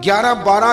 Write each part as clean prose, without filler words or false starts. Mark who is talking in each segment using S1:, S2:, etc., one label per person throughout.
S1: 11-12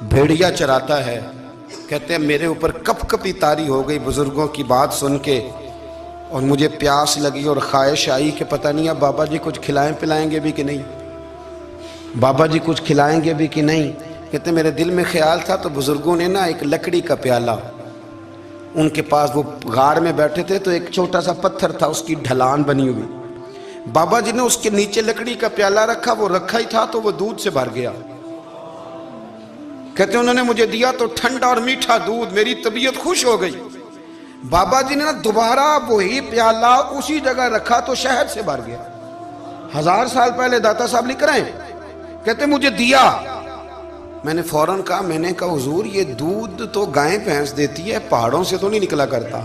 S1: بھیڑیا چراتا ہے. کہتے ہیں میرے اوپر کپ کپی طاری ہو گئی بزرگوں کی بات سن کے، اور مجھے پیاس لگی اور خواہش آئی کہ پتہ نہیں اب بابا جی کچھ کھلائیں پلائیں گے بھی کہ نہیں، بابا جی کچھ کھلائیں گے بھی کہ نہیں. کہتے ہیں میرے دل میں خیال تھا تو بزرگوں نے نا ایک لکڑی کا پیالہ، ان کے پاس وہ غار میں بیٹھے تھے تو ایک چھوٹا سا پتھر تھا، اس کی ڈھلان بنی ہوئی، بابا جی نے اس کے نیچے لکڑی کا پیالہ رکھا، وہ رکھا ہی تھا تو وہ دودھ سے بھر گیا. کہتے ہیں انہوں نے مجھے دیا تو ٹھنڈا اور میٹھا دودھ، میری طبیعت خوش ہو گئی. بابا جی نے دوبارہ وہی پیالہ اسی جگہ رکھا تو شہد سے بھر گیا. 1000 سال پہلے داتا صاحب لکھ رہے ہیں. کہتے ہیں مجھے دیا، میں نے فوراً کہا، میں نے کہا حضور یہ دودھ تو گائیں بھینس دیتی ہے، پہاڑوں سے تو نہیں نکلا کرتا،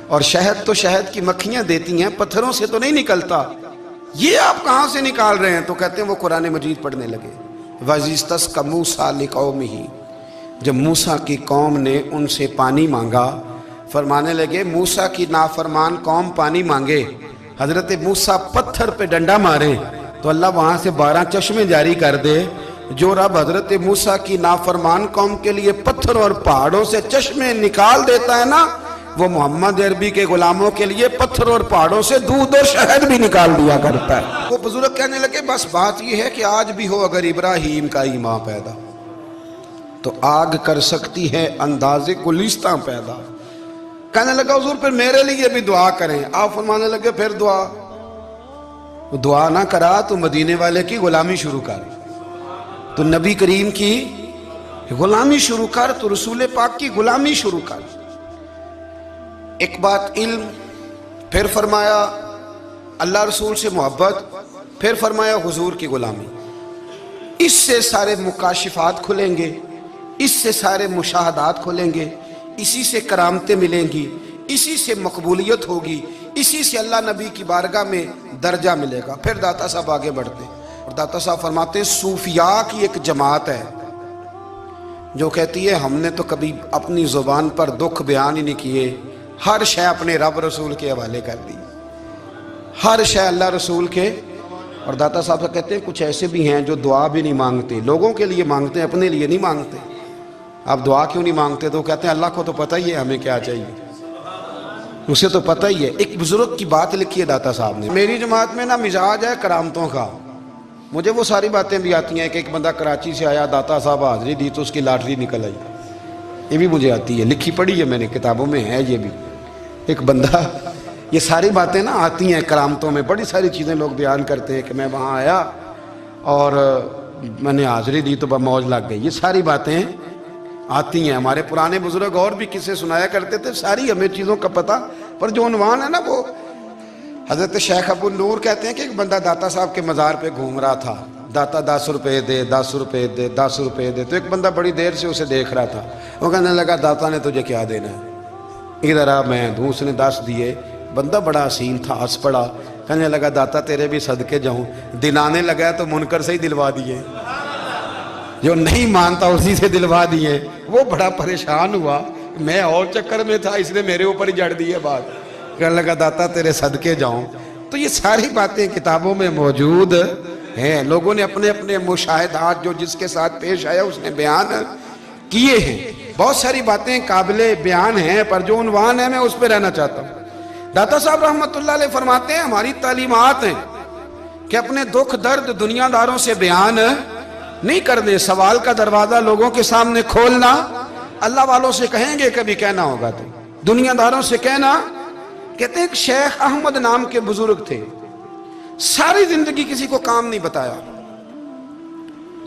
S1: اور شہد تو شہد کی مکھیاں دیتی ہیں، پتھروں سے تو نہیں نکلتا، یہ آپ کہاں سے نکال رہے ہیں؟ تو کہتے ہیں وہ قرآن مجید پڑھنے لگے. وَإِذِ اسْتَسْقَىٰ مُوسَىٰ لِقَوْمِهِ، جب موسیٰ کی قوم نے ان سے پانی مانگا، فرمانے لگے موسیٰ کی نافرمان قوم پانی مانگے، حضرت موسیٰ پتھر پہ ڈنڈا مارے تو اللہ وہاں سے 12 چشمے جاری کر دے. جو رب حضرت موسیٰ کی نافرمان قوم کے لیے پتھر اور پہاڑوں سے چشمے نکال دیتا ہے نا، وہ محمد عربی کے غلاموں کے لیے پتھر اور پہاڑوں سے دودھ اور شہد بھی نکال دیا کرتا ہے. وہ بزرگ کہنے لگے بس بات یہ ہے کہ آج بھی ہو اگر ابراہیم کا ایمان پیدا تو آگ کر سکتی ہے انداز گلستاں پیدا. کہنے لگا حضور پھر میرے لیے بھی دعا کریں. آپ فرمانے لگے پھر دعا نہ کرا تو مدینے والے کی غلامی شروع کر، تو نبی کریم کی غلامی شروع کر، تو رسول پاک کی غلامی شروع کر. ایک بات علم، پھر فرمایا اللہ رسول سے محبت، پھر فرمایا حضور کی غلامی. اس سے سارے مکاشفات کھلیں گے، اس سے سارے مشاہدات کھلیں گے، اسی سے کرامتیں ملیں گی، اسی سے مقبولیت ہوگی، اسی سے اللہ نبی کی بارگاہ میں درجہ ملے گا. پھر داتا صاحب آگے بڑھتے ہیں اور داتا صاحب فرماتے ہیں صوفیاء کی ایک جماعت ہے جو کہتی ہے ہم نے تو کبھی اپنی زبان پر دکھ بیان ہی نہیں کیے، ہر شے اپنے رب رسول کے حوالے کر دی، ہر شے اللہ رسول کے. اور داتا صاحب کہتے ہیں کچھ ایسے بھی ہیں جو دعا بھی نہیں مانگتے، لوگوں کے لیے مانگتے ہیں، اپنے لیے نہیں مانگتے. آپ دعا کیوں نہیں مانگتے؟ تو کہتے ہیں اللہ کو تو پتہ ہی ہے ہمیں کیا چاہیے، اسے تو پتہ ہی ہے. ایک بزرگ کی بات لکھی ہے داتا صاحب نے، میری جماعت میں نا مزاج ہے کرامتوں کا، مجھے وہ ساری باتیں بھی آتی ہیں کہ ایک بندہ کراچی سے آیا، داتا صاحب حاضری دی تو اس کی لاٹری نکل آئی، یہ بھی مجھے آتی ہے، لکھی پڑھی ہے میں نے، کتابوں میں ہے یہ بھی. ایک بندہ، یہ ساری باتیں نا آتی ہیں کرامتوں میں، بڑی ساری چیزیں لوگ بیان کرتے ہیں کہ میں وہاں آیا اور میں نے حاضری دی تو موج لگ گئی، یہ ساری باتیں آتی ہیں. ہمارے پرانے بزرگ اور بھی قصے سنایا کرتے تھے، ساری ہمیں چیزوں کا پتہ، پر جو عنوان ہے نا وہ حضرت شیخ ابو نور کہتے ہیں کہ ایک بندہ داتا صاحب کے مزار پہ گھوم رہا تھا، داتا 10 روپے دے، 10 روپے دے، 10 روپے دے. تو ایک بندہ بڑی دیر سے اسے دیکھ رہا تھا، وہ کہنے لگا داتا نے تجھے کیا دینا ہے، ادھر آ میں دوں. اس نے 10 دیے. بندہ بڑا حسین تھا، ہنس پڑا، کہنے لگا داتا تیرے بھی صدقے جاؤں. دلانے لگا تو منکر سے ہی دلوا دیے، جو نہیں مانتا اسی سے دلوا دیے. وہ بڑا پریشان ہوا، میں اور چکر میں تھا، اس نے میرے اوپر ہی جڑ دی ہے بات. کہنے لگا داتا تیرے صدقے جاؤں. تو یہ ساری باتیں کتابوں میں موجود ہیں، لوگوں نے اپنے اپنے مشاہدات جو جس کے ساتھ پیش آیا اس نے بیان کیے ہیں. بہت ساری باتیں قابل بیان ہیں، پر جو عنوان ہے میں اس پہ رہنا چاہتا ہوں. داتا صاحب رحمت اللہ علیہ فرماتے ہیں ہماری تعلیمات ہیں کہ اپنے دکھ درد دنیا داروں سے بیان نہیں کرنے، سوال کا دروازہ لوگوں کے سامنے کھولنا. اللہ والوں سے کہیں گے کبھی کہنا ہوگا تو دنیا داروں سے کہنا. کہتے ہیں ایک شیخ احمد نام کے بزرگ تھے، ساری زندگی کسی کو کام نہیں بتایا،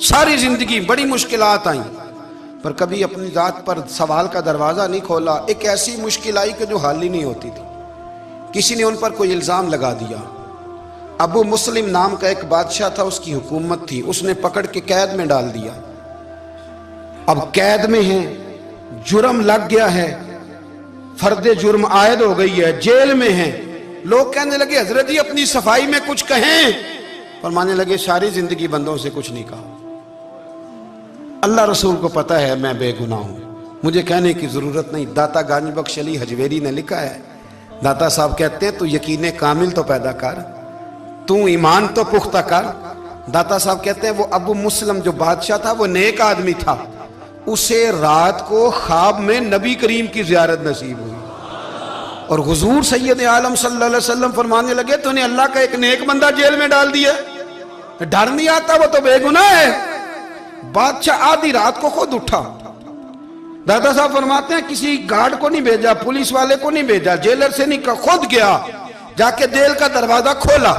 S1: ساری زندگی بڑی مشکلات آئیں، پر کبھی اپنی ذات پر سوال کا دروازہ نہیں کھولا. ایک ایسی مشکل آئی کہ جو حل ہی نہیں ہوتی تھی، کسی نے ان پر کوئی الزام لگا دیا. ابو مسلم نام کا ایک بادشاہ تھا، اس کی حکومت تھی، اس نے پکڑ کے قید میں ڈال دیا. اب قید میں ہیں، جرم لگ گیا ہے، فرد جرم عائد ہو گئی ہے، جیل میں ہیں. لوگ کہنے لگے حضرت جی اپنی صفائی میں کچھ کہیں. فرمانے لگے ساری زندگی بندوں سے کچھ نہیں کہا، اللہ رسول کو پتہ ہے میں بے گناہ ہوں، مجھے کہنے کی ضرورت نہیں. داتا گانج بخش علی حجویری نے لکھا ہے، داتا صاحب کہتے ہیں تو یقین کامل تو پیدا کر، تو ایمان تو پختہ کر. داتا صاحب کہتے ہیں وہ ابو مسلم جو بادشاہ تھا وہ نیک آدمی تھا، اسے رات کو خواب میں نبی کریم کی زیارت نصیب ہوئی، اور حضور سید عالم صلی اللہ علیہ وسلم فرمانے لگے تو نے اللہ کا ایک نیک بندہ جیل میں ڈال دیا، ڈر نہیں آتا، وہ تو بے گناہ ہے۔ بادشاہ آدھی رات کو خود اٹھا، دادا صاحب فرماتے ہیں کسی گارڈ کو نہیں بھیجا، پولیس والے کو نہیں بھیجا، جیلر سے نہیں کہا، خود گیا، جا کے جیل کا دروازہ کھولا،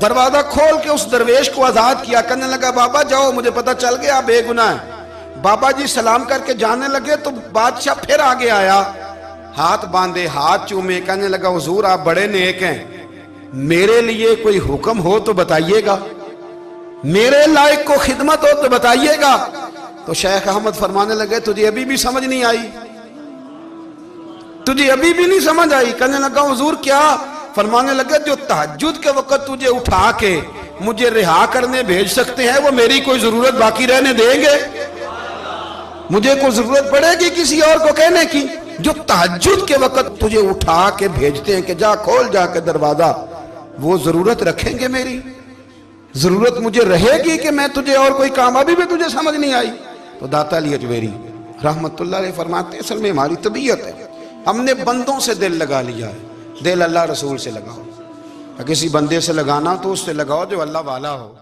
S1: دروازہ کھول کے اس درویش کو آزاد کیا، کہنے لگا بابا جاؤ، مجھے پتہ چل گیا آپ بے گناہ ہیں۔ بابا جی سلام کر کے جانے لگے تو بادشاہ پھر آگے آیا، ہاتھ باندھے، ہاتھ چومے، کہنے لگا حضور آپ بڑے نیک ہیں، میرے لیے کوئی حکم ہو تو بتائیے گا، میرے لائق کو خدمت ہو تو بتائیے گا۔ تو شیخ احمد فرمانے لگے تجھے ابھی بھی سمجھ نہیں آئی، تجھے ابھی بھی نہیں سمجھ آئی؟ کہنے لگا حضور کیا؟ فرمانے لگے جو تہجد کے وقت تجھے اٹھا کے مجھے رہا کرنے بھیج سکتے ہیں وہ میری کوئی ضرورت باقی رہنے دیں گے؟ مجھے کوئی ضرورت پڑے گی کسی اور کو کہنے کی؟ جو تہجد کے وقت تجھے اٹھا کے بھیجتے ہیں کہ جا کھول جا کے دروازہ، وہ ضرورت رکھیں گے میری؟ ضرورت مجھے رہے گی کہ میں تجھے اور کوئی کام؟ ابھی بھی تجھے سمجھ نہیں آئی؟ تو داتا علی اجمیری رحمت اللہ علیہ فرماتے ہیں اصل میں ہماری طبیعت ہے، ہم نے بندوں سے دل لگا لیا ہے، دل اللہ رسول سے لگاؤ، کسی بندے سے لگانا تو اس سے لگاؤ جو اللہ والا ہو۔